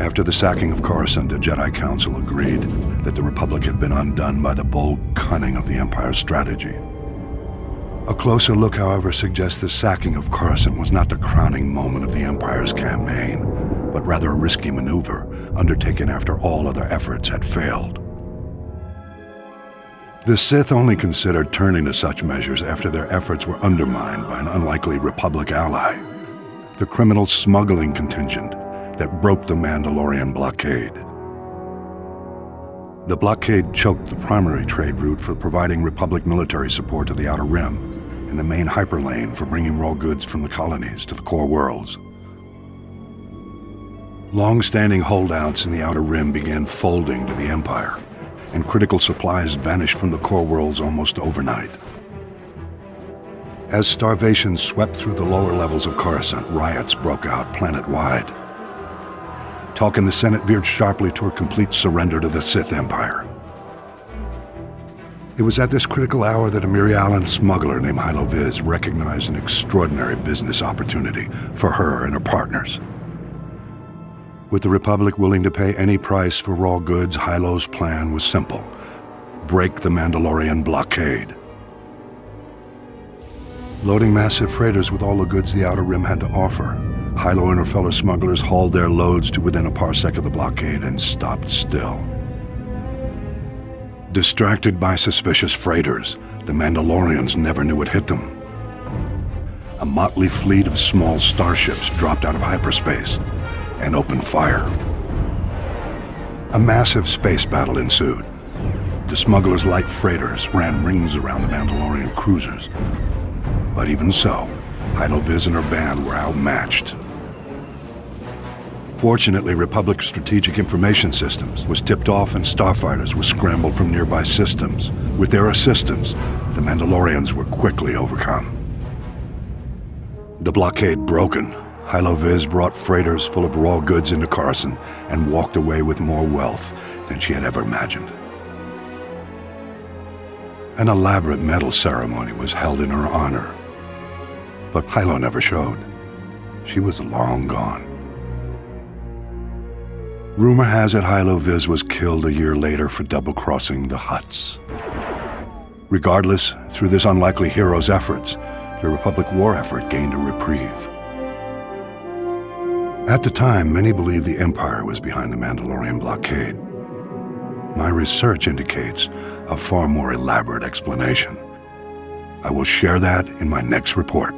After the sacking of Coruscant, the Jedi Council agreed that the Republic had been undone by the bold cunning of the Empire's strategy. A closer look, however, suggests the sacking of Coruscant was not the crowning moment of the Empire's campaign, but rather a risky maneuver undertaken after all other efforts had failed. The Sith only considered turning to such measures after their efforts were undermined by an unlikely Republic ally, the criminal smuggling contingent that broke the Mandalorian blockade. The blockade choked the primary trade route for providing Republic military support to the Outer Rim and the main hyperlane for bringing raw goods from the colonies to the core worlds. Long-standing holdouts in the Outer Rim began folding to the Empire, and critical supplies vanished from the core worlds almost overnight. As starvation swept through the lower levels of Coruscant, riots broke out planet-wide. Talk in the Senate veered sharply toward complete surrender to the Sith Empire. It was at this critical hour that a Mirialan smuggler named Hylo Viz recognized an extraordinary business opportunity for her and her partners. With the Republic willing to pay any price for raw goods, Hylo's plan was simple: break the Mandalorian blockade. Loading massive freighters with all the goods the Outer Rim had to offer, Hylo and her fellow smugglers hauled their loads to within a parsec of the blockade and stopped still. Distracted by suspicious freighters, the Mandalorians never knew what hit them. A motley fleet of small starships dropped out of hyperspace and opened fire. A massive space battle ensued. The smugglers' light freighters ran rings around the Mandalorian cruisers. But even so, Hylo Viz and her band were outmatched. Fortunately, Republic Strategic Information Systems was tipped off and starfighters were scrambled from nearby systems. With their assistance, the Mandalorians were quickly overcome. The blockade broken, Hylo Viz brought freighters full of raw goods into Coruscant and walked away with more wealth than she had ever imagined. An elaborate medal ceremony was held in her honor, but Hylo never showed. She was long gone. Rumor has it Hylo Viz was killed a year later for double-crossing the Hutts. Regardless, through this unlikely hero's efforts, the Republic war effort gained a reprieve. At the time, many believed the Empire was behind the Mandalorian blockade. My research indicates a far more elaborate explanation. I will share that in my next report.